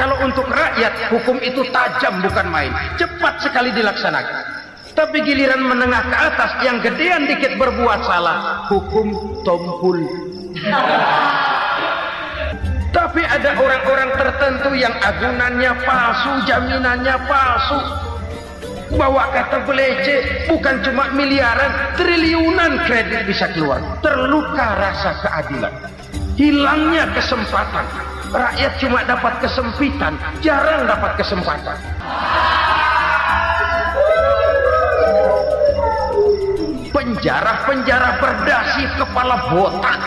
Kalau untuk rakyat, hukum itu tajam bukan main, cepat sekali dilaksanakan. Tapi giliran menengah ke atas yang gedean dikit berbuat salah, hukum tompul. Tapi ada orang-orang tertentu yang agunannya palsu, jaminannya palsu. Bawa kata belece, bukan cuma miliaran, triliunan kredit bisa keluar. Terluka rasa keadilan, hilangnya kesempatan. Rakyat cuma dapat kesempitan, jarang dapat kesempatan. Penjara-penjara berdasi kepala botak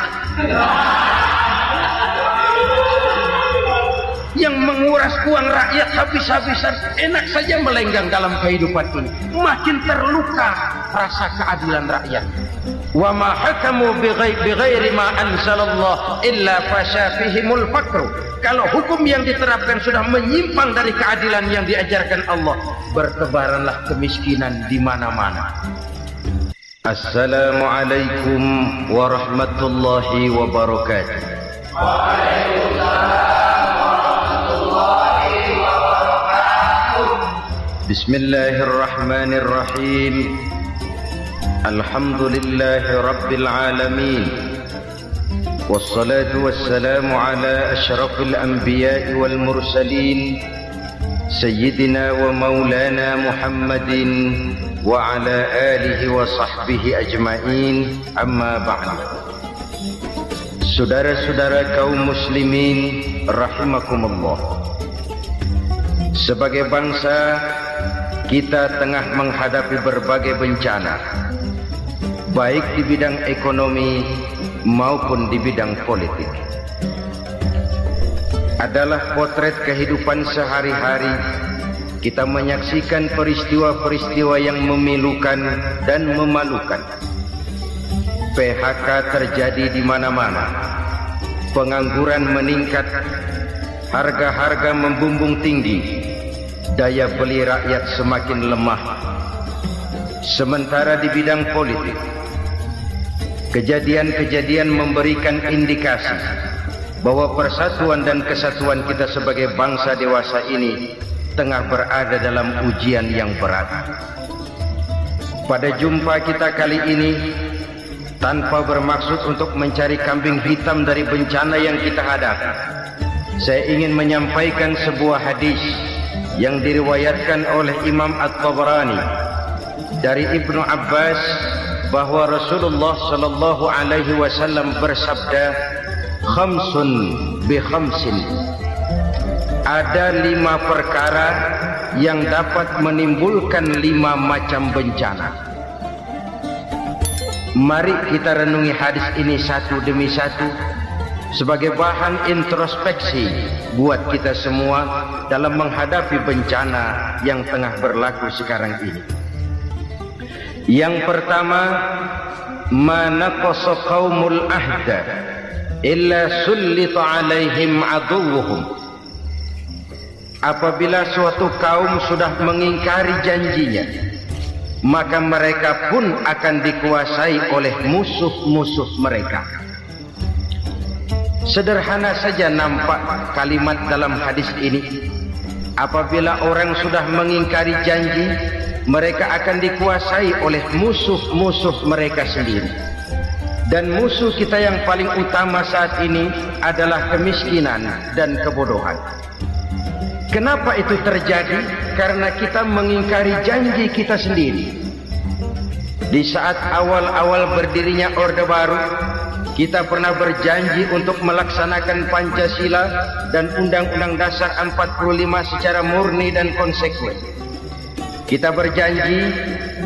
yang menguras uang rakyat habis-habisan, enak saja melenggang dalam kehidupan ini. Makin terluka rasa keadilan rakyat. Wa ma hakamu bighairi ma anzalallah illa fasha fihimul faqru. Kalau hukum yang diterapkan sudah menyimpang dari keadilan yang diajarkan Allah, bertebaranlah kemiskinan di mana-mana. Assalamualaikum warahmatullahi wabarakatuh. Waalaikumsalam warahmatullahi wabarakatuh. Bismillahirrahmanirrahim. Alhamdulillahi rabbil alamin. Wassalatu wassalamu ala asyrafil anbiya'i wal mursalin Sayyidina wa maulana Muhammadin wa ala alihi wa sahbihi ajma'in, amma ba'd. Saudara-saudara kaum muslimin rahimakumullah, sebagai bangsa kita tengah menghadapi berbagai bencana, baik di bidang ekonomi maupun di bidang politik. Adalah potret kehidupan sehari-hari. Kita menyaksikan peristiwa-peristiwa yang memilukan dan memalukan. PHK terjadi di mana-mana. Pengangguran meningkat, harga-harga membumbung tinggi, daya beli rakyat semakin lemah. Sementara di bidang politik, kejadian-kejadian memberikan indikasi bahwa persatuan dan kesatuan kita sebagai bangsa dewasa ini tengah berada dalam ujian yang berat. Pada jumpa kita kali ini, tanpa bermaksud untuk mencari kambing hitam dari bencana yang kita hadapi, saya ingin menyampaikan sebuah hadis yang diriwayatkan oleh Imam At-Tabarani dari Ibnu Abbas bahwa Rasulullah sallallahu alaihi wasallam bersabda, khamsun bi khamsin. Ada 5 perkara yang dapat menimbulkan 5 macam bencana. Mari kita renungi hadis ini satu demi satu sebagai bahan introspeksi buat kita semua dalam menghadapi bencana yang tengah berlaku sekarang ini. Yang pertama, manaqasa qaumul ahda illa sullita alaihim aduwwuhum. Apabila suatu kaum sudah mengingkari janjinya, maka mereka pun akan dikuasai oleh musuh-musuh mereka. Sederhana saja nampak kalimat dalam hadis ini. Apabila orang sudah mengingkari janji, mereka akan dikuasai oleh musuh-musuh mereka sendiri. Dan musuh kita yang paling utama saat ini adalah kemiskinan dan kebodohan. Kenapa itu terjadi? Karena kita mengingkari janji kita sendiri. Di saat awal-awal berdirinya Orde Baru, kita pernah berjanji untuk melaksanakan Pancasila dan Undang-Undang Dasar 45 secara murni dan konsekuen. Kita berjanji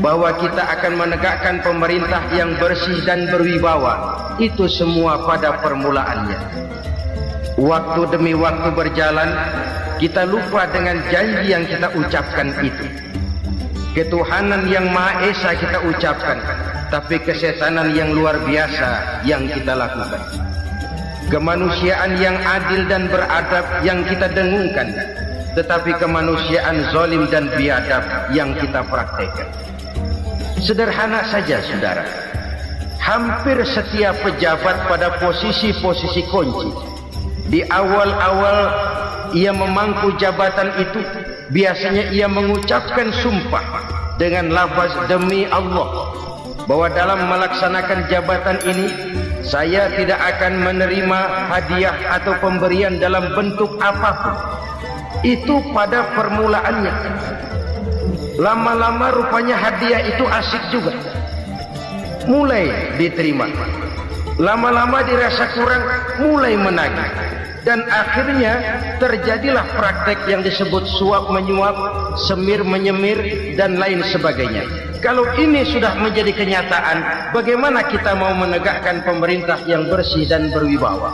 bahwa kita akan menegakkan pemerintah yang bersih dan berwibawa. Itu semua pada permulaannya. Waktu demi waktu berjalan, kita lupa dengan janji yang kita ucapkan itu. Ketuhanan yang Maha Esa kita ucapkan, tapi kesetanan yang luar biasa yang kita lakukan. Kemanusiaan yang adil dan beradab yang kita dengungkan, tetapi kemanusiaan zalim dan biadab yang kita praktekkan. Sederhana saja saudara, hampir setiap pejabat pada posisi-posisi kunci di awal-awal ia memangku jabatan itu, biasanya ia mengucapkan sumpah dengan lafaz demi Allah bahwa dalam melaksanakan jabatan ini saya tidak akan menerima hadiah atau pemberian dalam bentuk apapun. Itu pada permulaannya. Lama-lama rupanya hadiah itu asik juga, mulai diterima. Lama-lama dirasa kurang, mulai menagih. Dan akhirnya terjadilah praktek yang disebut suap menyuap, semir menyemir, dan lain sebagainya. Kalau ini sudah menjadi kenyataan, bagaimana kita mau menegakkan pemerintah yang bersih dan berwibawa?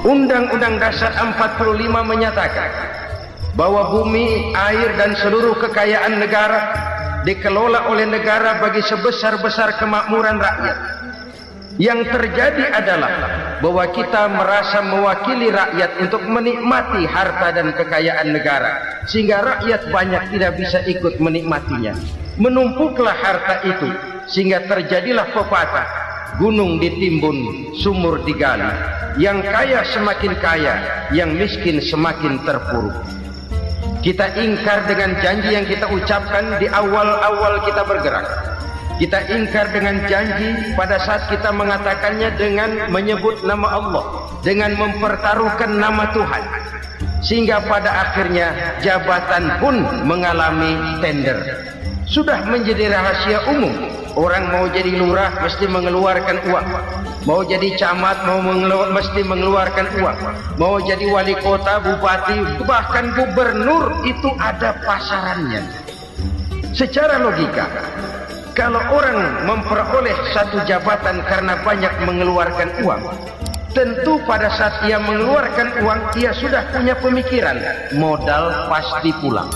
Undang-Undang Dasar 45 menyatakan bahwa bumi, air, dan seluruh kekayaan negara dikelola oleh negara bagi sebesar-besar kemakmuran rakyat. Yang terjadi adalah bahwa kita merasa mewakili rakyat untuk menikmati harta dan kekayaan negara, sehingga rakyat banyak tidak bisa ikut menikmatinya. Menumpuklah harta itu sehingga terjadilah pepatah, gunung ditimbun, sumur digali. Yang kaya semakin kaya, yang miskin semakin terpuruk. Kita ingkar dengan janji yang kita ucapkan di awal-awal kita bergerak. Kita ingkar dengan janji pada saat kita mengatakannya dengan menyebut nama Allah, dengan mempertaruhkan nama Tuhan. Sehingga pada akhirnya jabatan pun mengalami tender. Sudah menjadi rahasia umum. Orang mau jadi lurah mesti mengeluarkan uang. Mau jadi camat mesti mengeluarkan uang. Mau jadi wali kota, bupati, bahkan gubernur itu ada pasarannya. Secara logika, kalau orang memperoleh satu jabatan karena banyak mengeluarkan uang, tentu pada saat ia mengeluarkan uang, ia sudah punya pemikiran, modal pasti pulang,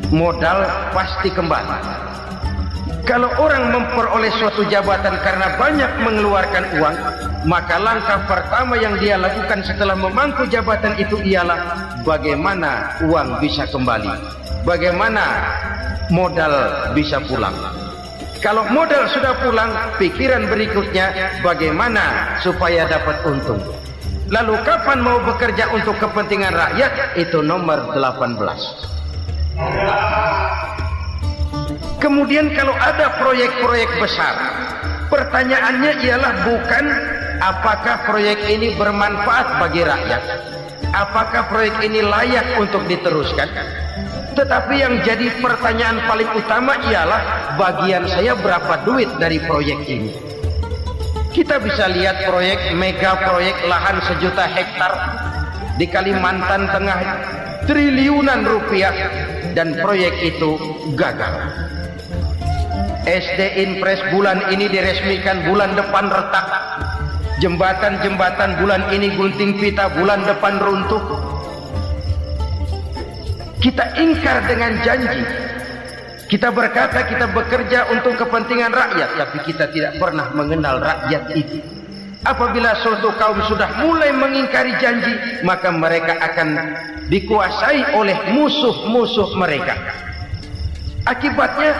modal pasti kembali. Kalau orang memperoleh suatu jabatan karena banyak mengeluarkan uang, maka langkah pertama yang dia lakukan setelah memangku jabatan itu ialah bagaimana uang bisa kembali, bagaimana modal bisa pulang. Kalau modal sudah pulang, pikiran berikutnya bagaimana supaya dapat untung. Lalu kapan mau bekerja untuk kepentingan rakyat? Itu nomor 18. Kemudian kalau ada proyek-proyek besar, pertanyaannya ialah bukan apakah proyek ini bermanfaat bagi rakyat, apakah proyek ini layak untuk diteruskan, tetapi yang jadi pertanyaan paling utama ialah bagian saya berapa duit dari proyek ini. Kita bisa lihat proyek, mega proyek lahan 1 juta hektar di Kalimantan Tengah, triliunan rupiah, dan proyek itu gagal. SD Impres bulan ini diresmikan, bulan depan retak. Jembatan-jembatan bulan ini gunting pita, bulan depan runtuh. Kita ingkar dengan janji. Kita berkata kita bekerja untuk kepentingan rakyat, tapi kita tidak pernah mengenal rakyat itu. Apabila suatu kaum sudah mulai mengingkari janji, maka mereka akan dikuasai oleh musuh-musuh mereka. Akibatnya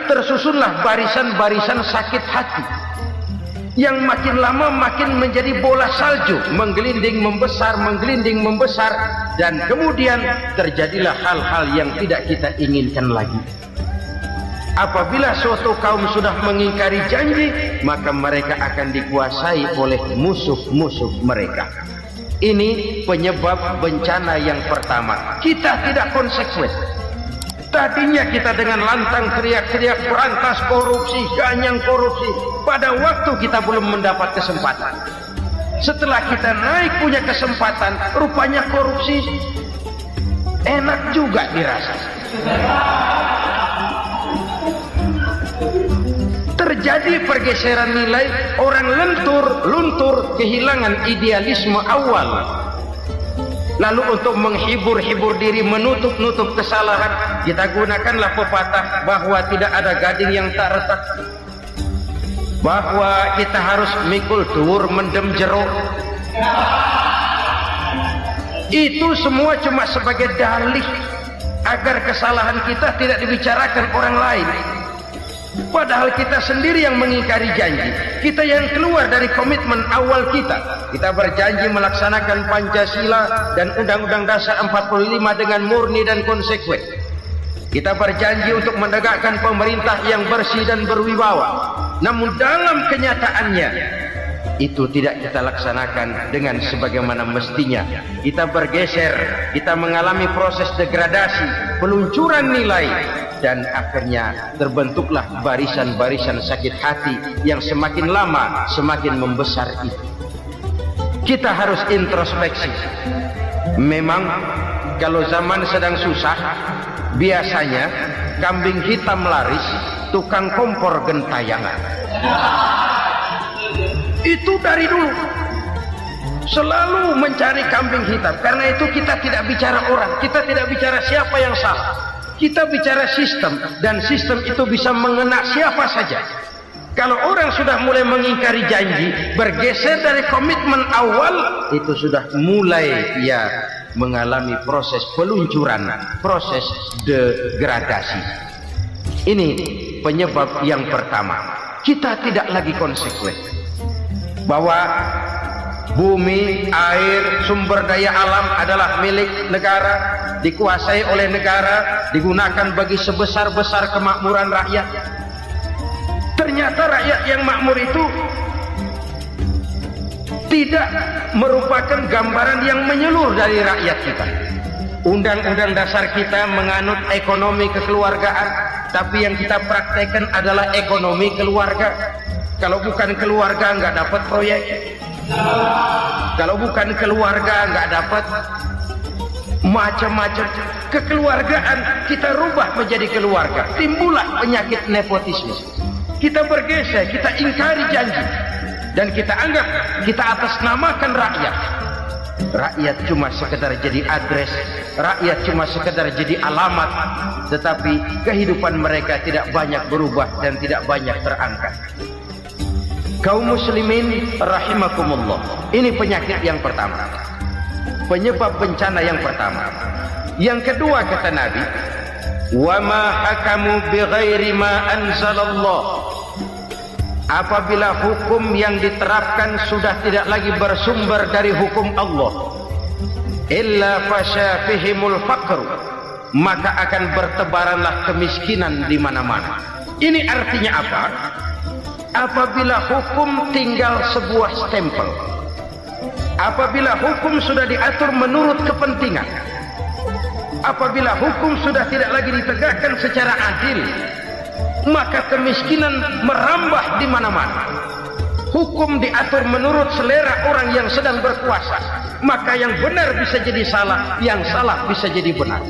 tersusunlah barisan-barisan sakit hati yang makin lama makin menjadi bola salju, menggelinding membesar, dan kemudian terjadilah hal-hal yang tidak kita inginkan lagi. Apabila suatu kaum sudah mengingkari janji, maka mereka akan dikuasai oleh musuh-musuh mereka. Ini penyebab bencana yang pertama. Kita tidak konsekuen. Tadinya kita dengan lantang teriak-teriak berantas korupsi, ganyang korupsi. Pada waktu kita belum mendapat kesempatan. Setelah kita naik punya kesempatan, rupanya korupsi enak juga dirasa. Terjadi pergeseran nilai, orang luntur, kehilangan idealisme awal. Lalu untuk menghibur-hibur diri, menutup-nutup kesalahan, kita gunakanlah pepatah bahwa tidak ada gading yang tak retak, bahwa kita harus mikul dur mendem jero. Itu semua cuma sebagai dalih agar kesalahan kita tidak dibicarakan orang lain. Padahal kita sendiri yang mengingkari janji. Kita yang keluar dari komitmen awal kita. Kita berjanji melaksanakan Pancasila dan Undang-Undang Dasar 45 dengan murni dan konsekuen. Kita berjanji untuk menegakkan pemerintah yang bersih dan berwibawa. Namun dalam kenyataannya itu tidak kita laksanakan dengan sebagaimana mestinya. Kita bergeser, kita mengalami proses degradasi, peluncuran nilai, dan akhirnya terbentuklah barisan-barisan sakit hati yang semakin lama semakin membesar itu. Kita harus introspeksi. Memang kalau zaman sedang susah, biasanya kambing hitam laris, tukang kompor gentayangan. Itu dari dulu selalu mencari kambing hitam. Karena itu kita tidak bicara orang, kita tidak bicara siapa yang salah, kita bicara sistem, dan sistem itu bisa mengena siapa saja. Kalau orang sudah mulai mengingkari janji, bergeser dari komitmen awal, itu sudah mulai ya mengalami proses peluncuran, proses degradasi. Ini penyebab yang pertama. Kita tidak lagi konsekuen bahwa bumi, air, sumber daya alam adalah milik negara, dikuasai oleh negara, digunakan bagi sebesar-besar kemakmuran rakyat. Ternyata rakyat yang makmur itu tidak merupakan gambaran yang menyeluruh dari rakyat kita. Undang-undang dasar kita menganut ekonomi kekeluargaan, tapi yang kita praktekkan adalah ekonomi keluarga. Kalau bukan keluarga nggak dapat proyek. Kalau bukan keluarga nggak dapat macam-macam. Kekeluargaan kita rubah menjadi keluarga. Timbullah penyakit nepotisme. Kita bergeser, kita ingkari janji, dan kita anggap kita atasnamakan rakyat. Rakyat cuma sekedar jadi adres, rakyat cuma sekedar jadi alamat, tetapi kehidupan mereka tidak banyak berubah dan tidak banyak terangkat. Kaum muslimin rahimakumullah, ini penyakit yang pertama, penyebab bencana yang pertama. Yang kedua kata Nabi, wa ma hakamu bighairi ma anzalallah. Apabila hukum yang diterapkan sudah tidak lagi bersumber dari hukum Allah, illa fasya fihimul faqr, maka akan bertebaranlah kemiskinan di mana-mana. Ini artinya apa? Apabila hukum tinggal sebuah stempel, apabila hukum sudah diatur menurut kepentingan, apabila hukum sudah tidak lagi ditegakkan secara adil, maka kemiskinan merambah di mana-mana. Hukum diatur menurut selera orang yang sedang berkuasa, maka yang benar bisa jadi salah, yang salah bisa jadi benar.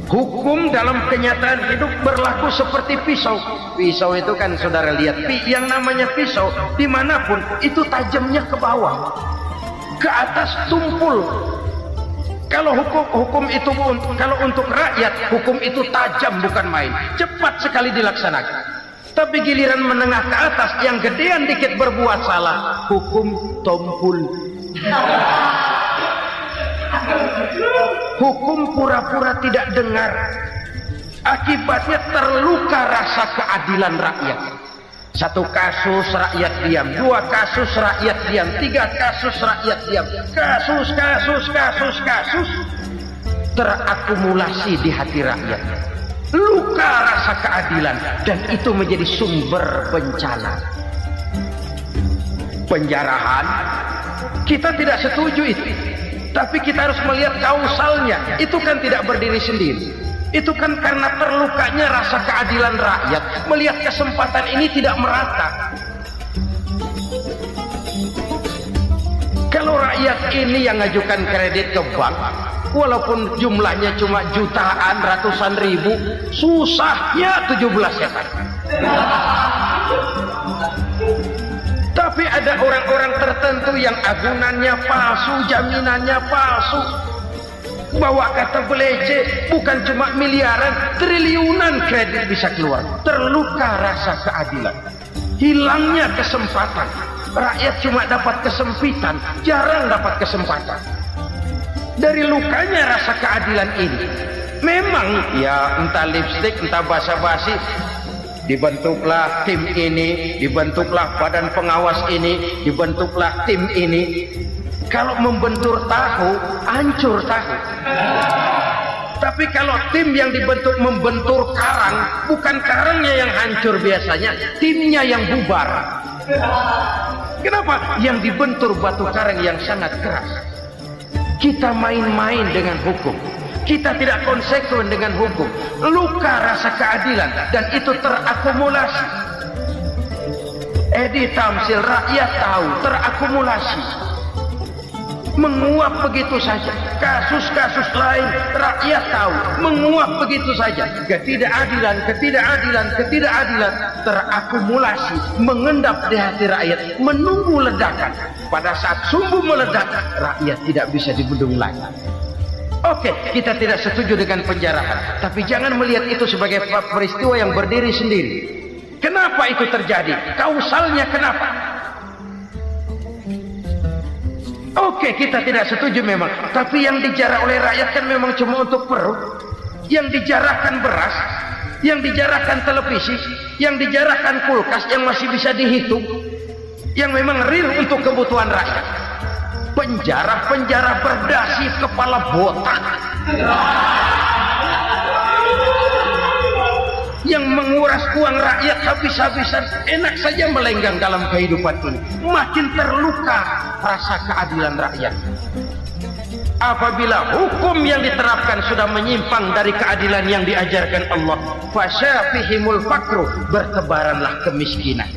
Hukum dalam kenyataan hidup berlaku seperti pisau. Pisau itu kan saudara lihat, yang namanya pisau dimanapun itu tajamnya ke bawah, ke atas tumpul. Kalau hukum itu, kalau untuk rakyat, hukum itu tajam bukan main, cepat sekali dilaksanakan. Tapi giliran menengah ke atas, yang gedean dikit berbuat salah, hukum tumpul. Hukum pura-pura tidak dengar. Akibatnya terluka rasa keadilan rakyat. Satu kasus rakyat diam, dua kasus rakyat diam, tiga kasus rakyat diam, kasus terakumulasi di hati rakyat. Luka rasa keadilan, dan itu menjadi sumber bencana. Penjarahan, kita tidak setuju itu, tapi kita harus melihat kausalnya. Itu kan tidak berdiri sendiri. Itu kan karena terlukanya rasa keadilan rakyat, melihat kesempatan ini tidak merata. Kalau rakyat ini yang ngajukan kredit ke bank, walaupun jumlahnya cuma jutaan, ratusan ribu, susahnya 17 setan. Tapi ada orang-orang tertentu yang agunannya palsu, jaminannya palsu, bawa kata belece, bukan cuma miliaran, triliunan kredit bisa keluar. Terluka rasa keadilan, hilangnya kesempatan. Rakyat cuma dapat kesempitan, jarang dapat kesempatan. Dari lukanya rasa keadilan ini, Memang ya entah lipstik, entah basa-basi, dibentuklah tim ini, dibentuklah badan pengawas ini, dibentuklah tim ini. Kalau membentur tahu, hancur tahu. Tapi kalau tim yang dibentuk membentur karang, bukan karangnya yang hancur biasanya, timnya yang bubar. Kenapa? Yang dibentur batu karang yang sangat keras. Kita main-main dengan hukum, kita tidak konsekuen dengan hukum, luka rasa keadilan, dan itu terakumulasi. Edi Tamsil, rakyat tahu, terakumulasi, menguap begitu saja. Kasus-kasus lain rakyat tahu, menguap begitu saja. Ketidakadilan terakumulasi, mengendap di hati rakyat, menunggu ledakan. Pada saat sumbu meledak, rakyat tidak bisa dibendung lagi. Oke, kita tidak setuju dengan penjarahan, tapi jangan melihat itu sebagai peristiwa yang berdiri sendiri. Kenapa itu terjadi? Kausalnya kenapa? Oke, kita tidak setuju memang, tapi yang dijarah oleh rakyat kan memang cuma untuk perut. Yang dijarahkan beras, yang dijarahkan televisi, yang dijarahkan kulkas yang masih bisa dihitung, yang memang real untuk kebutuhan rakyat. Penjara-penjara berdasi kepala botak yang menguras uang rakyat habis-habisan, enak saja melenggang dalam kehidupan ini. Makin terluka rasa keadilan rakyat. Apabila hukum yang diterapkan sudah menyimpang dari keadilan yang diajarkan Allah, fasyafihimul fakru, bertebaranlah kemiskinan.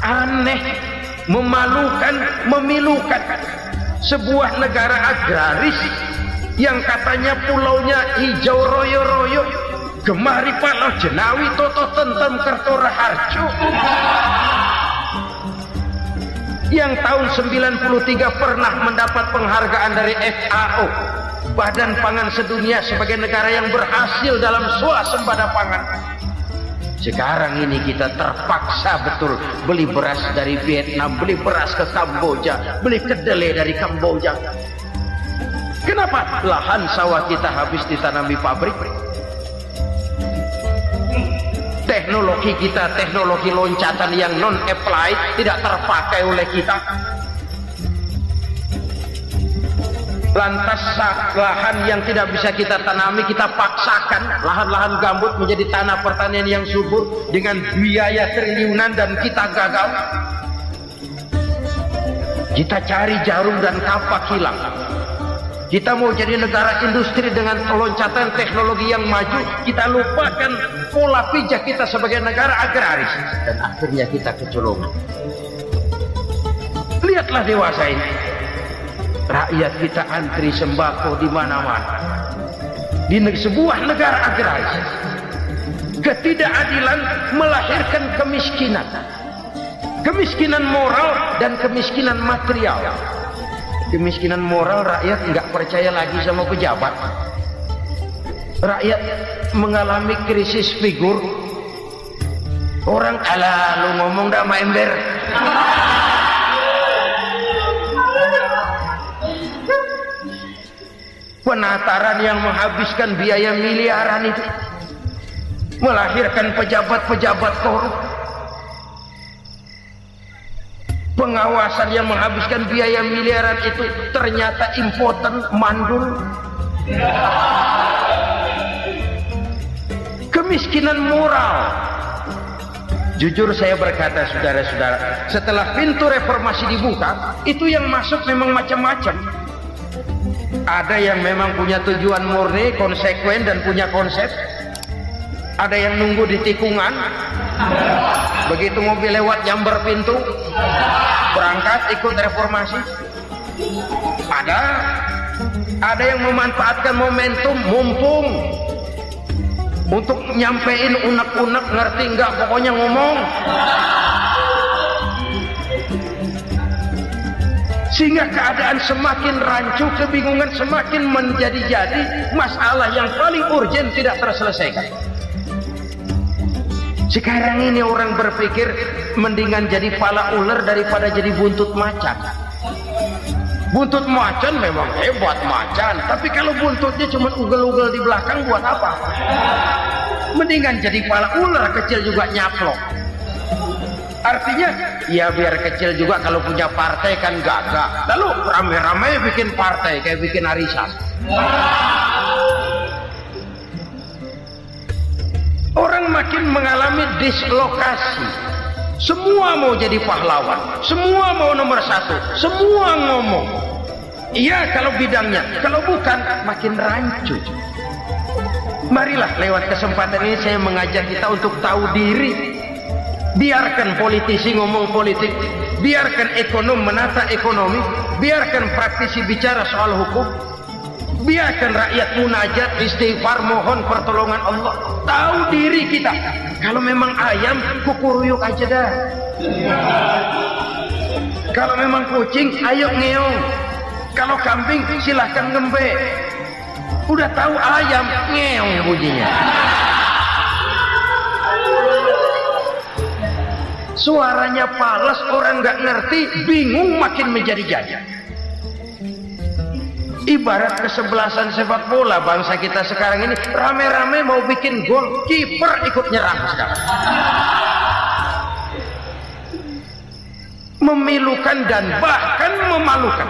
Aneh, memalukan, memilukan. Sebuah negara agraris yang katanya pulaunya hijau royo-royo, Gemah Ripalau Jenawi Toto Tentem Kertora Harjo, yang tahun 93 pernah mendapat penghargaan dari FAO, Badan Pangan Sedunia, sebagai negara yang berhasil dalam swasembada pangan. Sekarang ini kita terpaksa betul beli beras dari Vietnam, beli beras ke Kamboja, beli kedelai dari Kamboja. Kenapa? Lahan sawah kita habis ditanami pabrik. Teknologi kita, teknologi loncatan yang non-applied, tidak terpakai oleh kita. Lantas lahan yang tidak bisa kita tanami, kita paksakan lahan-lahan gambut menjadi tanah pertanian yang subur dengan biaya triliunan, dan kita gagal. Kita cari jarum dan kapak hilang. Kita mau jadi negara industri dengan loncatan teknologi yang maju, kita lupakan pola pijak kita sebagai negara agraris, dan akhirnya kita kecolongan. Lihatlah dewasa ini. Rakyat kita antri sembako di mana-mana. Di sebuah negara agraris, ketidakadilan melahirkan kemiskinan. Kemiskinan moral dan kemiskinan material. Kemiskinan moral, rakyat nggak percaya lagi sama pejabat. Rakyat mengalami krisis figur. Orang, alah lu ngomong dah sama ember. Penataran yang menghabiskan biaya miliaran itu melahirkan pejabat-pejabat korup. Pengawasan yang menghabiskan biaya miliaran itu ternyata impoten, mandul. Kemiskinan moral. Jujur saya berkata, saudara-saudara, setelah pintu reformasi dibuka, itu yang masuk memang macam-macam. Ada yang memang punya tujuan murni, konsekuen, dan punya konsep. Ada yang nunggu di tikungan, begitu mobil lewat nyamber pintu, berangkat ikut reformasi. Ada yang memanfaatkan momentum, mumpung, untuk nyampein unek-unek, ngerti nggak, pokoknya ngomong. Sehingga keadaan semakin rancu, kebingungan semakin menjadi-jadi, masalah yang paling urgen tidak terselesaikan. Sekarang ini orang berpikir mendingan jadi pala ular daripada jadi buntut macan. Buntut macan memang hebat macan, tapi kalau buntutnya cuma ugel-ugel di belakang buat apa? Mendingan jadi kepala ular kecil juga nyaplok. Artinya ya biar kecil juga kalau punya partai kan gagah. Lalu rame-rame bikin partai kayak bikin arisan. Orang makin mengalami dislokasi. Semua mau jadi pahlawan, semua mau nomor satu, semua ngomong. Iya kalau bidangnya, kalau bukan makin rancu. Marilah lewat kesempatan ini saya mengajak kita untuk tahu diri. Biarkan politisi ngomong politik, biarkan ekonom menata ekonomi, biarkan praktisi bicara soal hukum, biarkan rakyat munajat, istighfar, mohon pertolongan Allah. Tahu diri kita. Kalau memang ayam, kukuruyuk aja dah. Kalau memang kucing, ayo ngeong. Kalau kambing, silahkan ngembe. Udah tahu ayam, ngeong bunyinya. Suaranya palas, orang nggak ngerti, bingung, makin menjadi-jadi. Ibarat kesebelasan sepak bola bangsa kita sekarang ini, rame-rame mau bikin gol, kiper ikut nyerang sekarang. Memilukan dan bahkan memalukan.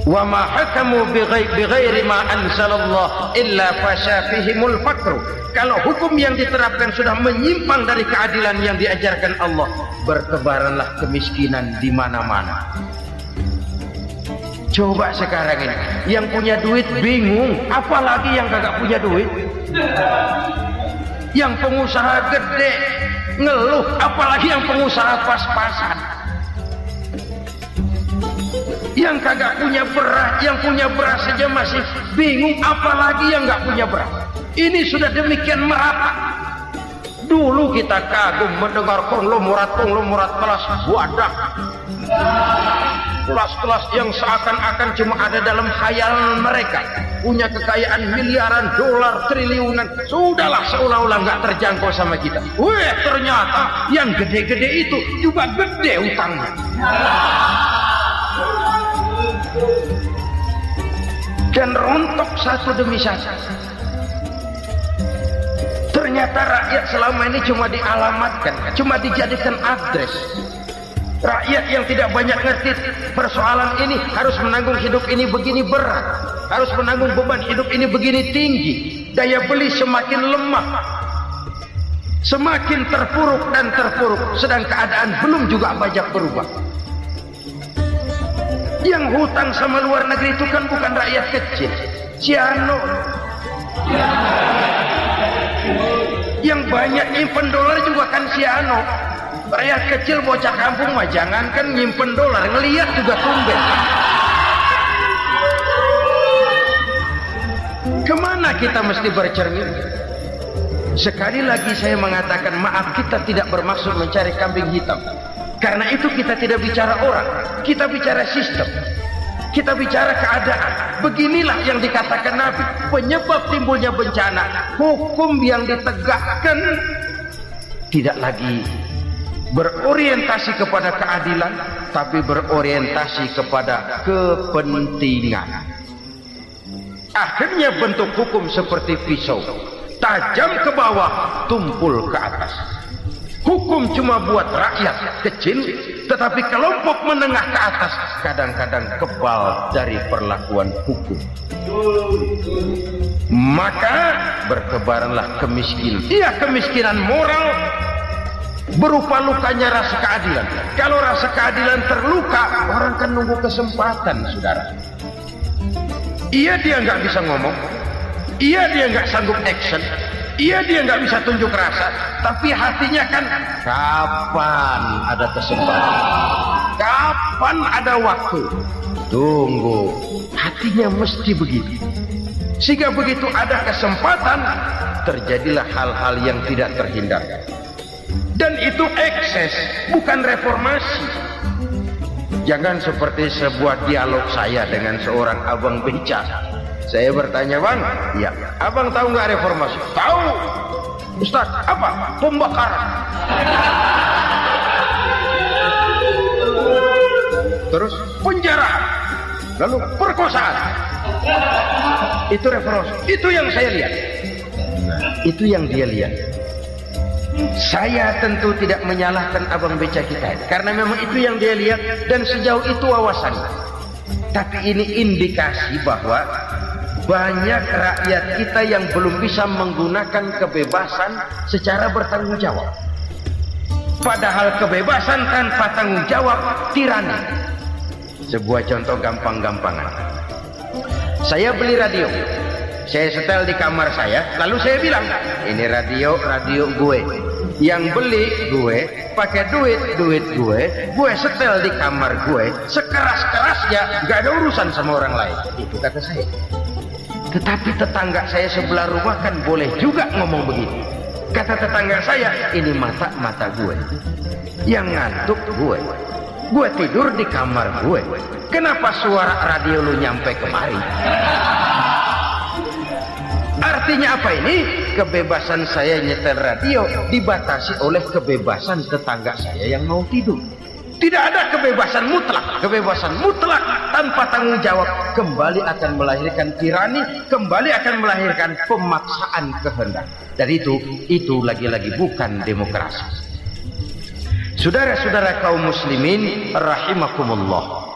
Wa ma hakamu bighairi ma anzalallah illa fasha fihimul faqru. Kalau hukum yang diterapkan sudah menyimpang dari keadilan yang diajarkan Allah, bertebaranlah kemiskinan di mana-mana. Coba sekarang ini, yang punya duit bingung, apalagi yang kagak punya duit. Yang pengusaha gede ngeluh, apalagi yang pengusaha pas-pasan. Yang kagak punya beras, yang punya beras saja masih bingung, apalagi yang nggak punya beras. Ini sudah demikian merata. Dulu kita kagum mendengar konglomerat kelas wadah, kelas-kelas yang seakan-akan cuma ada dalam khayalan mereka, punya kekayaan miliaran dolar, triliunan. Sudahlah, seolah-olah nggak terjangkau sama kita. Weh, ternyata yang gede-gede itu juga gede utangnya. Dan rontok satu demi satu. Ternyata rakyat selama ini cuma dialamatkan, cuma dijadikan address. Rakyat yang tidak banyak ngerti persoalan ini harus menanggung hidup ini begini berat, harus menanggung beban hidup ini begini tinggi. Daya beli semakin lemah, semakin terpuruk dan terpuruk, sedang keadaan belum juga banyak berubah. Yang hutang sama luar negeri itu kan bukan rakyat kecil, Ciano. Yang banyak nyimpen dolar juga kan Ciano. Rakyat kecil bocah kampung mah jangankan nyimpen dolar, ngelihat juga tumben. Kemana kita mesti bercermin? Sekali lagi saya mengatakan maaf, kita tidak bermaksud mencari kambing hitam. Karena itu kita tidak bicara orang, kita bicara sistem, kita bicara keadaan. Beginilah yang dikatakan Nabi, penyebab timbulnya bencana, hukum yang ditegakkan tidak lagi berorientasi kepada keadilan, tapi berorientasi kepada kepentingan. Akhirnya bentuk hukum seperti pisau, tajam ke bawah, tumpul ke atas. Hukum cuma buat rakyat kecil, tetapi kelompok menengah ke atas kadang-kadang kebal dari perlakuan hukum. Maka bertebaranlah kemiskinan. Iya, kemiskinan moral berupa lukanya rasa keadilan. Kalau rasa keadilan terluka, orang kan nunggu kesempatan, saudara. Iya, dia nggak bisa ngomong. Iya, dia nggak sanggup action. Iya, dia nggak bisa tunjuk rasa, tapi hatinya kan kapan ada kesempatan, kapan ada waktu, tunggu. Hatinya mesti begitu. Sehingga begitu ada kesempatan, terjadilah hal-hal yang tidak terhindarkan. Dan itu ekses, bukan reformasi. Jangan seperti sebuah dialog saya dengan seorang abang beca. Saya bertanya, bang, ya, abang tahu nggak reformasi? Tahu, Ustaz. Apa? Pembakaran. terus penjarahan, lalu perkosaan. Itu revolusi. Itu yang saya lihat. Itu yang dia lihat. Saya tentu tidak menyalahkan abang beca kita, karena memang itu yang dia lihat dan sejauh itu wawasannya. Tapi ini indikasi bahwa banyak rakyat kita yang belum bisa menggunakan kebebasan secara bertanggung jawab. Padahal kebebasan tanpa tanggung jawab tirani. Sebuah contoh gampang-gampangan. Saya beli radio, saya setel di kamar saya, lalu saya bilang, ini radio gue. Yang beli gue, pakai duit gue setel di kamar gue, sekeras-kerasnya, gak ada urusan sama orang lain. Itu kata saya. Tetapi tetangga saya sebelah rumah kan boleh juga ngomong begitu. Kata tetangga saya, ini mata gue, yang ngantuk gue tidur di kamar gue. Kenapa suara radio lu nyampe kemari? Artinya apa ini? Kebebasan saya nyetel radio dibatasi oleh kebebasan tetangga saya yang mau tidur. Tidak ada kebebasan mutlak. Kebebasan mutlak tanpa tanggung jawab kembali akan melahirkan tirani, kembali akan melahirkan pemaksaan kehendak. Dan itu lagi-lagi bukan demokrasi. Saudara-saudara kaum muslimin rahimakumullah.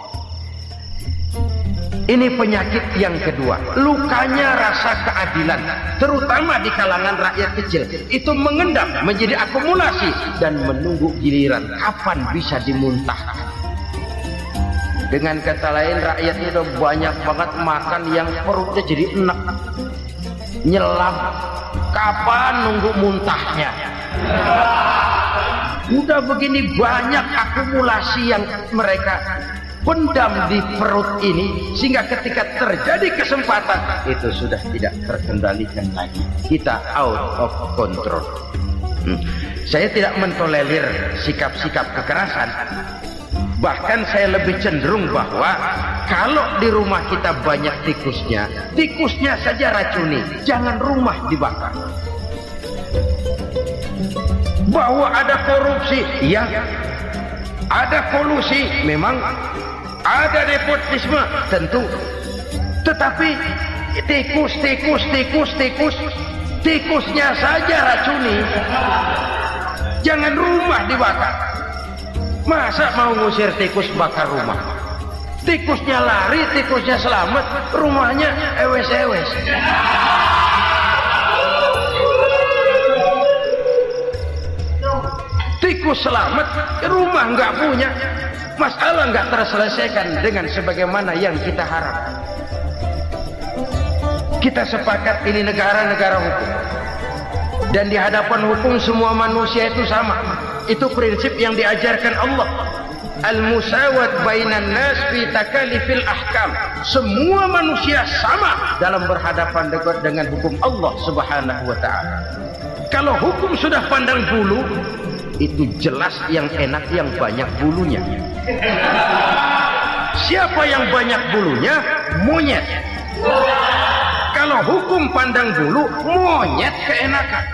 Ini penyakit yang kedua, lukanya rasa keadilan, terutama di kalangan rakyat kecil. Itu mengendap menjadi akumulasi dan menunggu giliran kapan bisa dimuntahkan. Dengan kata lain, rakyat itu banyak banget makan yang perutnya jadi enak, nyelam. Kapan nunggu muntahnya? Udah begini banyak akumulasi yang mereka pendam di perut ini, sehingga ketika terjadi kesempatan itu sudah tidak terkendalikan lagi. Kita out of control. Saya tidak mentolerir sikap-sikap kekerasan. Bahkan saya lebih cenderung bahwa kalau di rumah kita banyak tikusnya saja racuni, jangan rumah dibakar. Bahwa ada korupsi, ya, ada kolusi, memang ada nepotisme, tentu. Tetapi tikusnya saja racuni. Jangan rumah dibakar. Masa mau ngusir tikus bakar rumah? Tikusnya lari, tikusnya selamat, rumahnya ewes-ewes. Tikus selamat, rumah nggak punya. Masalah nggak terselesaikan dengan sebagaimana yang kita harap. Kita sepakat ini negara hukum, dan di hadapan hukum semua manusia itu sama. Itu prinsip yang diajarkan Allah. Al-musawat bainan nas fi takalifil ahkam. Semua manusia sama dalam berhadapan dengan hukum Allah Subhanahu wa taala. Kalau hukum sudah pandang bulu, itu jelas yang enak yang banyak bulunya. Siapa yang banyak bulunya? Monyet. Kalau hukum pandang bulu, monyet keenakan.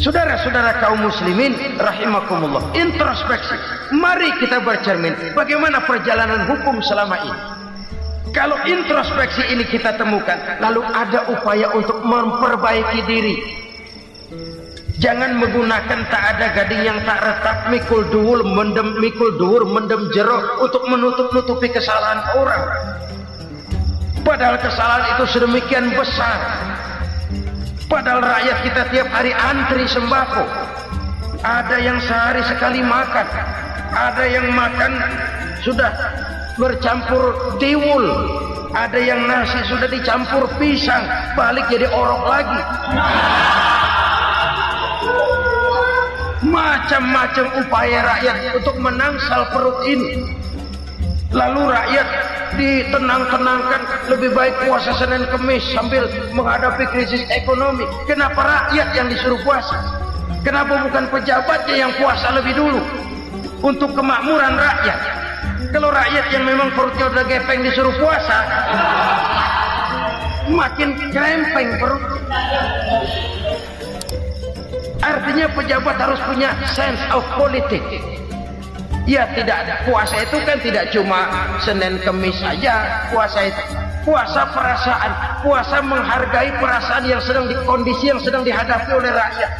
Saudara-saudara kaum muslimin rahimakumullah, introspeksi. Mari kita bercermin bagaimana perjalanan hukum selama ini. Kalau introspeksi ini kita temukan, lalu ada upaya untuk memperbaiki diri. Jangan menggunakan tak ada gading yang tak retak, mikul duwur mendem jero untuk menutup-nutupi kesalahan orang. Padahal kesalahan itu sedemikian besar. Padahal rakyat kita tiap hari antri sembako. Ada yang sehari sekali makan, ada yang makan sudah bercampur tiwul, ada yang nasi sudah dicampur pisang, balik jadi orok lagi. Macam-macam upaya rakyat untuk menangsal perut ini. Lalu rakyat ditenang-tenangkan, lebih baik puasa Senin Kemis sambil menghadapi krisis ekonomi. Kenapa rakyat yang disuruh puasa? Kenapa bukan pejabatnya yang puasa lebih dulu untuk kemakmuran rakyat? Kalau rakyat yang memang perutnya udah gepeng disuruh puasa, makin krempeng perut. Artinya pejabat harus punya sense of politics. Ya tidak ada. Puasa itu kan tidak cuma Senin Kemis saja. Puasa itu puasa perasaan, puasa menghargai perasaan yang sedang kondisi yang sedang dihadapi oleh rakyat.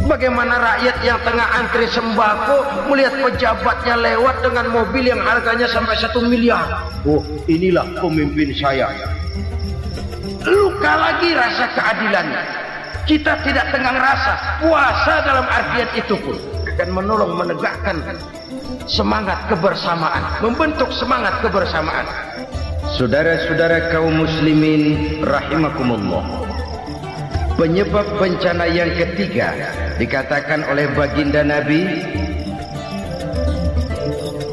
Bagaimana rakyat yang tengah antri sembako melihat pejabatnya lewat dengan mobil yang harganya sampai 1 miliar. Oh, inilah pemimpin saya. Luka lagi rasa keadilannya. Kita tidak tenggang rasa. Puasa dalam artian itu pun akan menolong menegakkan semangat kebersamaan, membentuk semangat kebersamaan. Saudara-saudara kaum muslimin rahimakumullah, penyebab bencana yang ketiga dikatakan oleh baginda Nabi,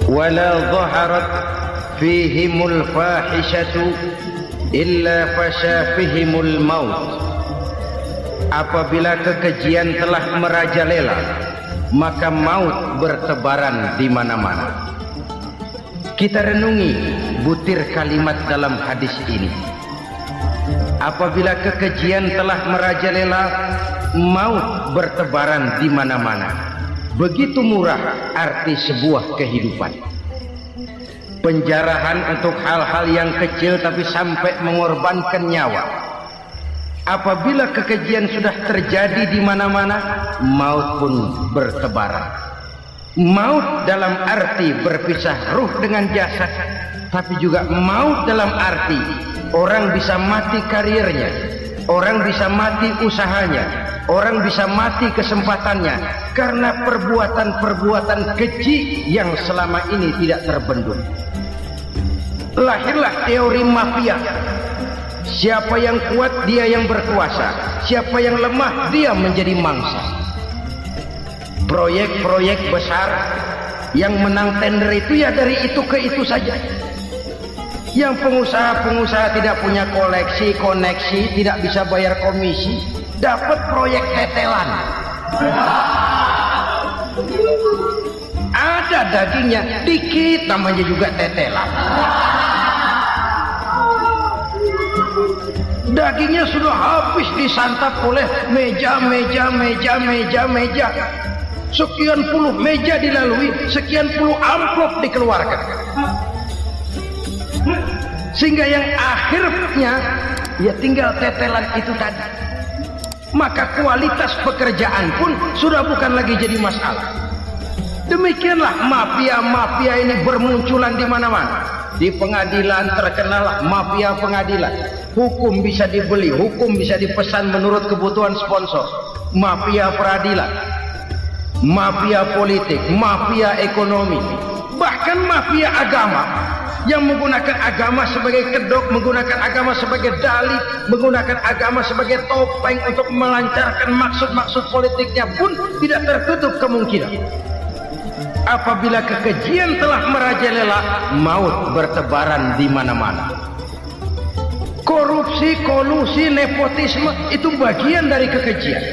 wala dhaharat fihimul fahishatu illa fasha fihimul maut. Apabila kekejian telah merajalela, maka maut bertebaran di mana-mana. Kita renungi butir kalimat dalam hadis ini. Apabila kekejian telah merajalela, maut bertebaran di mana-mana. Begitu murah arti sebuah kehidupan. Penjarahan untuk hal-hal yang kecil tapi sampai mengorbankan nyawa. Apabila kekejian sudah terjadi di mana-mana, maut pun bertebaran. Maut dalam arti berpisah ruh dengan jasad, tapi juga maut dalam arti orang bisa mati karirnya, orang bisa mati usahanya, orang bisa mati kesempatannya karena perbuatan-perbuatan keji yang selama ini tidak terbendung. Lahirlah teori mafia. Siapa yang kuat, dia yang berkuasa. Siapa yang lemah, dia menjadi mangsa. Proyek-proyek besar yang menang tender itu ya dari itu ke itu saja. Yang pengusaha-pengusaha tidak punya koneksi, tidak bisa bayar komisi, dapat proyek tetelan. Ada dagingnya, dikit namanya juga tetelan. Dagingnya sudah habis disantap oleh meja. Sekian puluh meja dilalui, sekian puluh amplop dikeluarkan. Sehingga yang akhirnya ya tinggal tetelan itu tadi. Maka kualitas pekerjaan pun sudah bukan lagi jadi masalah. Demikianlah mafia-mafia ini bermunculan di mana-mana. Di pengadilan terkenal mafia pengadilan. Hukum bisa dibeli, hukum bisa dipesan menurut kebutuhan sponsor. Mafia peradilan, mafia politik, mafia ekonomi, bahkan mafia agama yang menggunakan agama sebagai kedok, menggunakan agama sebagai dalih, menggunakan agama sebagai topeng untuk melancarkan maksud-maksud politiknya pun tidak tertutup kemungkinan. Apabila kekejian telah merajalela, maut bertebaran di mana-mana. Korupsi, kolusi, nepotisme itu bagian dari kekejian.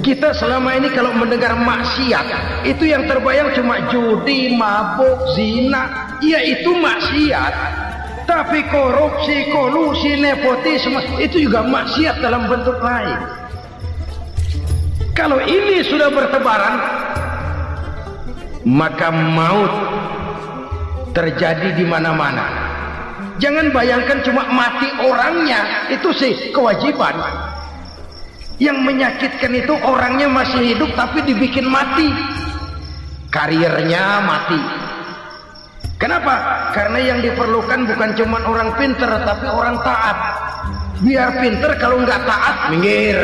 Kita selama ini kalau mendengar maksiat, itu yang terbayang cuma judi, mabuk, zina. Ya itu maksiat. Tapi korupsi, kolusi, nepotisme itu juga maksiat dalam bentuk lain. Kalau ini sudah bertebaran, maka maut terjadi di mana-mana. Jangan bayangkan cuma mati orangnya, itu sih kewajiban. Yang menyakitkan itu orangnya masih hidup tapi dibikin mati. Karirnya mati. Kenapa? Karena yang diperlukan bukan cuma orang pinter tapi orang taat. Biar pinter, kalau nggak taat minggir.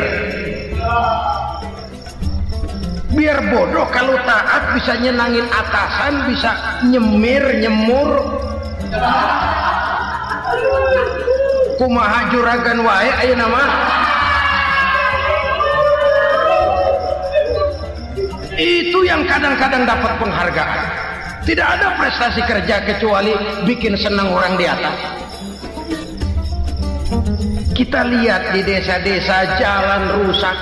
Biar bodoh, kalau taat bisa nyenangin atasan, bisa nyemur. Kumaha juragan wae ayo nama. Itu yang kadang-kadang dapat penghargaan. Tidak ada prestasi kerja kecuali bikin senang orang di atas. Kita lihat di desa-desa jalan rusak.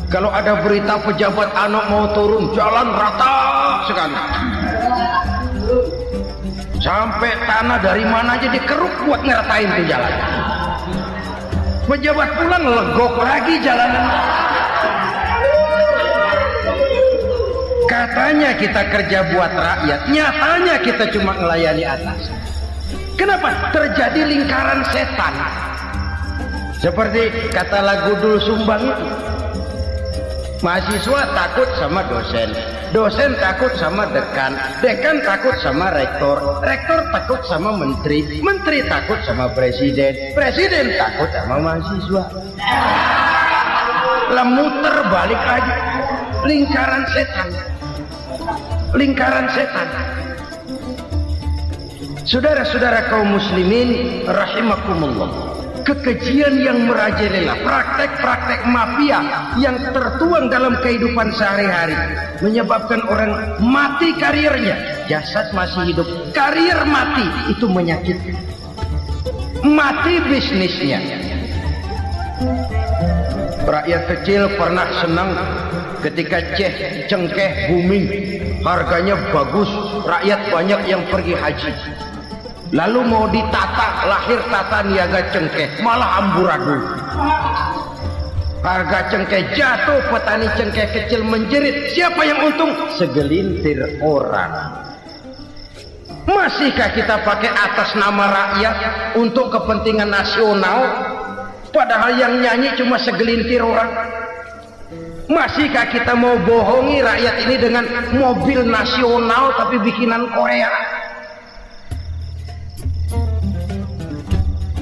Kalau ada berita pejabat anak mau turun, jalan rata sekali. Sampai tanah dari mana aja dikeruk buat ngeratain tuh jalan. Pejabat pulang legok lagi jalanan. Katanya kita kerja buat rakyat, nyatanya kita cuma melayani atas. Kenapa? Terjadi lingkaran setan. Seperti kata lagu Dul Sumbang itu, mahasiswa takut sama dosen, dosen takut sama dekan, dekan takut sama rektor, rektor takut sama menteri, menteri takut sama presiden, presiden takut sama mahasiswa. Lah muter balik lagi, lingkaran setan, lingkaran setan. Saudara-saudara kaum muslimin rahimakumullah, kekejian yang merajalela, praktek-praktek mafia yang tertuang dalam kehidupan sehari-hari menyebabkan orang mati karirnya, jasad masih hidup, karir mati, itu menyakitkan. Mati bisnisnya. Rakyat kecil pernah senang ketika cengkeh booming, harganya bagus, rakyat banyak yang pergi haji. Lalu mau ditata, lahir tata niaga cengkeh, malah amburadul. Harga cengkeh jatuh, petani cengkeh kecil menjerit. Siapa yang untung? Segelintir orang. Masihkah kita pakai atas nama rakyat untuk kepentingan nasional, padahal yang nyanyi cuma segelintir orang? Masihkah kita mau bohongi rakyat ini dengan mobil nasional tapi bikinan Korea?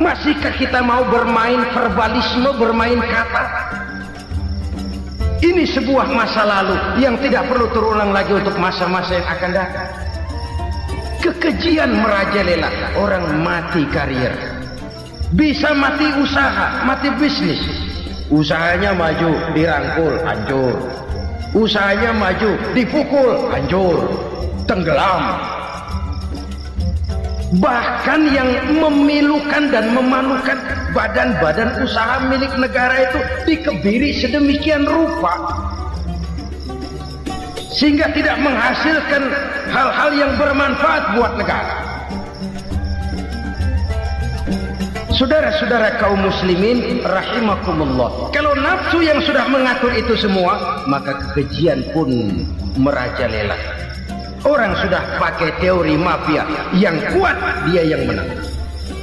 Masihkah kita mau bermain verbalisme, bermain kata? Ini sebuah masa lalu yang tidak perlu terulang lagi untuk masa-masa yang akan datang. Kekejian merajalela, orang mati karir, bisa mati usaha, mati bisnis. Usahanya maju, dirangkul, hancur. Usahanya maju, dipukul, hancur, tenggelam. Bahkan yang memilukan dan memalukan badan-badan usaha milik negara itu dikebiri sedemikian rupa sehingga tidak menghasilkan hal-hal yang bermanfaat buat negara. Saudara-saudara kaum muslimin rahimakumullah, kalau nafsu yang sudah mengatur itu semua, maka kekejian pun merajalela. Orang sudah pakai teori mafia, yang kuat dia yang menang,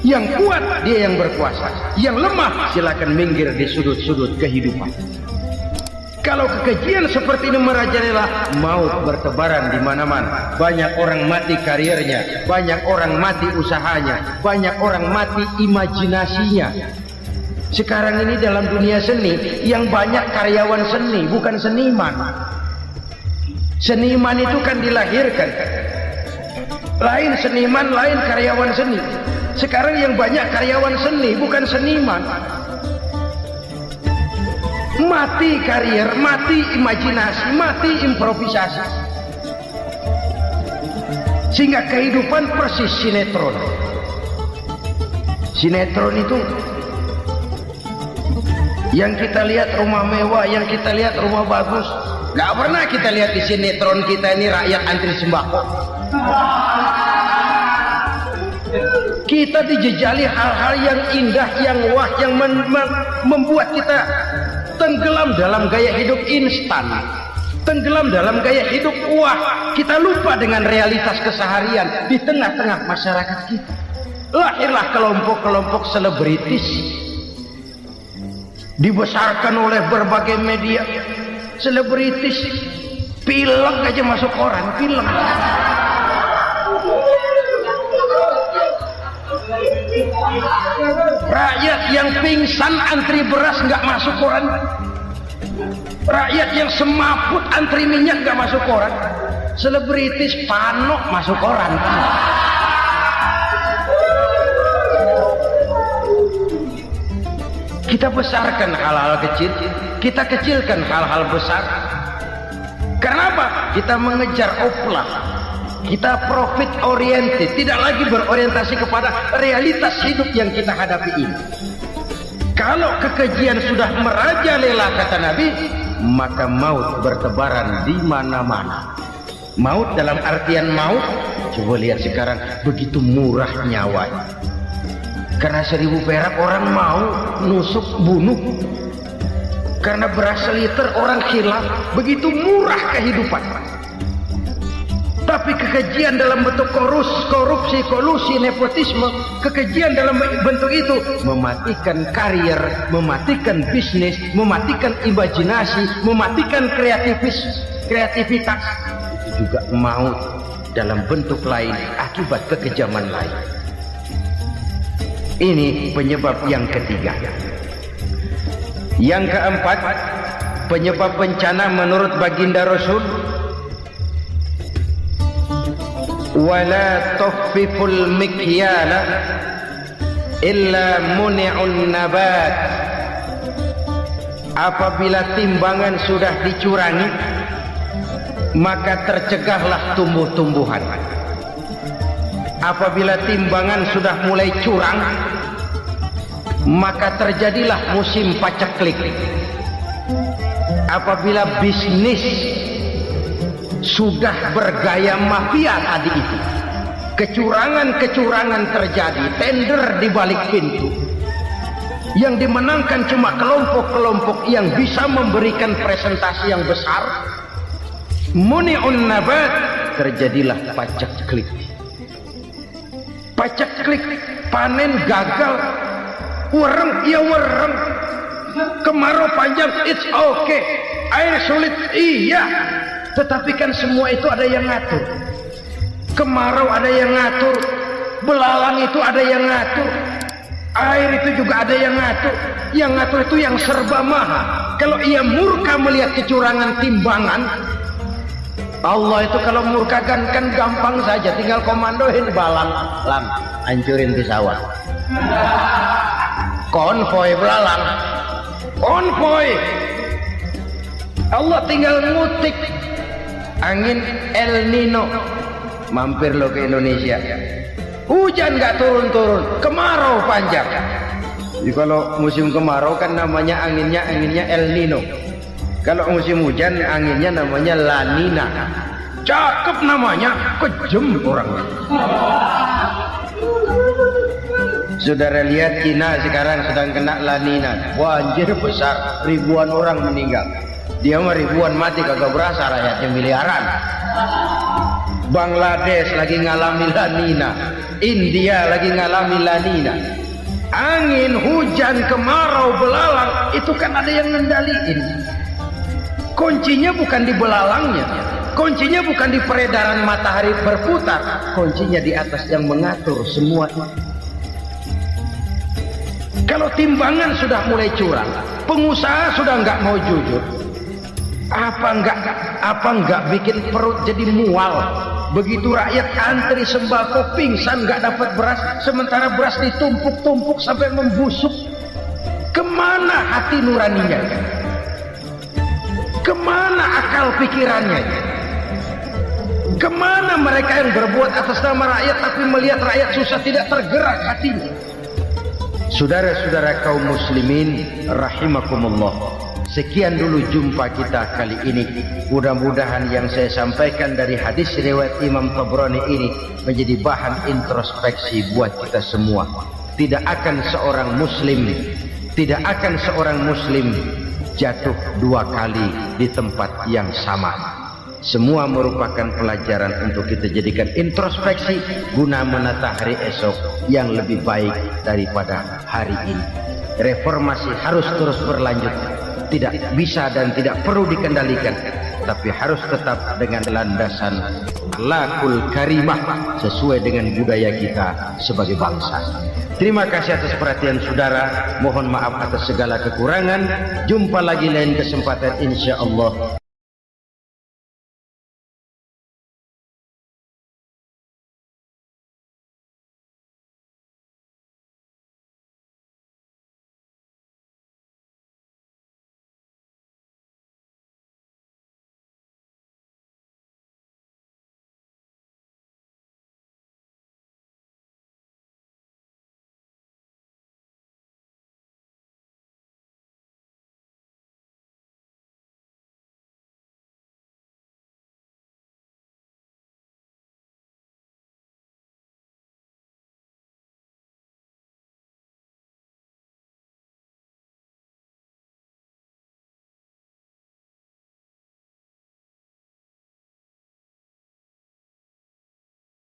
yang kuat dia yang berkuasa, yang lemah silakan minggir di sudut-sudut kehidupan. Kalau kekejian seperti ini merajalela, maut bertebaran di mana-mana. Banyak orang mati karirnya, banyak orang mati usahanya, banyak orang mati imajinasinya. Sekarang ini dalam dunia seni yang banyak karyawan seni, bukan seniman. Seniman itu kan dilahirkan, lain seniman, lain karyawan seni. Sekarang yang banyak karyawan seni, bukan seniman. Mati karir, mati imajinasi, mati improvisasi, sehingga kehidupan persis sinetron. Sinetron itu yang kita lihat rumah mewah, yang kita lihat rumah bagus. Gak pernah kita lihat di sinetron kita ini rakyat antri sembako. Kita dijejali hal-hal yang indah, yang wah, yang membuat kita tenggelam dalam gaya hidup instan, tenggelam dalam gaya hidup wah. Kita lupa dengan realitas keseharian di tengah-tengah masyarakat kita. Lahirlah kelompok-kelompok selebritis, dibesarkan oleh berbagai media. Selebritis pilek aja masuk koran, pilek. Rakyat yang pingsan antri beras nggak masuk koran. Rakyat yang semaput antri minyak nggak masuk koran. Selebritis panok masuk koran. Kita besarkan hal-hal kecil, kita kecilkan hal-hal besar. Karena apa? Kita mengejar oplah, kita profit oriented, tidak lagi berorientasi kepada realitas hidup yang kita hadapi ini. Kalau kekejian sudah merajalela, kata Nabi, maka maut bertebaran di mana-mana. Maut dalam artian maut, coba lihat sekarang begitu murah nyawanya. Karena 1000 perak orang mau nusuk bunuh. Karena beras seliter orang khilaf, begitu murah kehidupan. Tapi kekejian dalam bentuk korupsi, kolusi, nepotisme, kekejian dalam bentuk itu mematikan karier, mematikan bisnis, mematikan imajinasi, mematikan kreativitas. Itu juga maut dalam bentuk lain akibat kekejaman lain. Ini penyebab yang ketiga. Yang keempat, penyebab bencana menurut baginda Rasul, wala tukhfiful mikyala illa muni'un nabat. Apabila timbangan sudah dicurangi, maka tercegahlah tumbuh-tumbuhan. Apabila timbangan sudah mulai curang, maka terjadilah musim paceklik. Apabila bisnis sudah bergaya mafia tadi itu, kecurangan-kecurangan terjadi, tender di balik pintu, yang dimenangkan cuma kelompok-kelompok yang bisa memberikan presentasi yang besar, muni'un nabat, terjadilah paceklik. Paceklik, panen gagal, wereng ya wereng, kemarau panjang it's okay, air sulit iya, tetapi kan semua itu ada yang ngatur. Kemarau ada yang ngatur, belalang itu ada yang ngatur, air itu juga ada yang ngatur. Yang ngatur itu yang serba maha. Kalau ia murka melihat kecurangan timbangan, Allah itu kalau murka kan gampang saja, tinggal komandoin balalang, lam, hancurin pesawat. Konvoy belalang, konvoy. Allah tinggal ngutik. Angin El Nino mampir lo ke Indonesia, hujan nggak turun-turun, kemarau panjang. Jadi kalau musim kemarau kan namanya anginnya El Nino. Kalau musim hujan anginnya namanya La Nina. Cakep namanya, kejem orangnya. Saudara lihat Cina sekarang sedang kena La Nina, banjir besar, ribuan orang meninggal. Dia mah ribuan mati kagak berasa, rakyatnya miliaran. Bangladesh lagi ngalami La Nina, India lagi ngalami La Nina. Angin, hujan, kemarau, belalang, itu kan ada yang ngendaliin. Kuncinya bukan di belalangnya, kuncinya bukan di peredaran matahari berputar, kuncinya di atas yang mengatur semua itu. Kalau timbangan sudah mulai curang, pengusaha sudah nggak mau jujur, apa enggak bikin perut jadi mual. Begitu rakyat antri sembako pingsan nggak dapat beras, sementara beras ditumpuk-tumpuk sampai membusuk. Kemana hati nuraninya? Kemana akal pikirannya? Kemana mereka yang berbuat atas nama rakyat tapi melihat rakyat susah tidak tergerak hatinya? Saudara-saudara kaum muslimin rahimakumullah, sekian dulu jumpa kita kali ini. Mudah-mudahan yang saya sampaikan dari hadis riwayat Imam Tabrani ini menjadi bahan introspeksi buat kita semua. Tidak akan seorang muslim jatuh dua kali di tempat yang sama. Semua merupakan pelajaran untuk kita jadikan introspeksi guna menata hari esok yang lebih baik daripada hari ini. Reformasi harus terus berlanjut, tidak bisa dan tidak perlu dikendalikan, tapi harus tetap dengan landasan akhlakul karimah sesuai dengan budaya kita sebagai bangsa. Terima kasih atas perhatian saudara. Mohon maaf atas segala kekurangan. Jumpa lagi lain kesempatan insyaallah.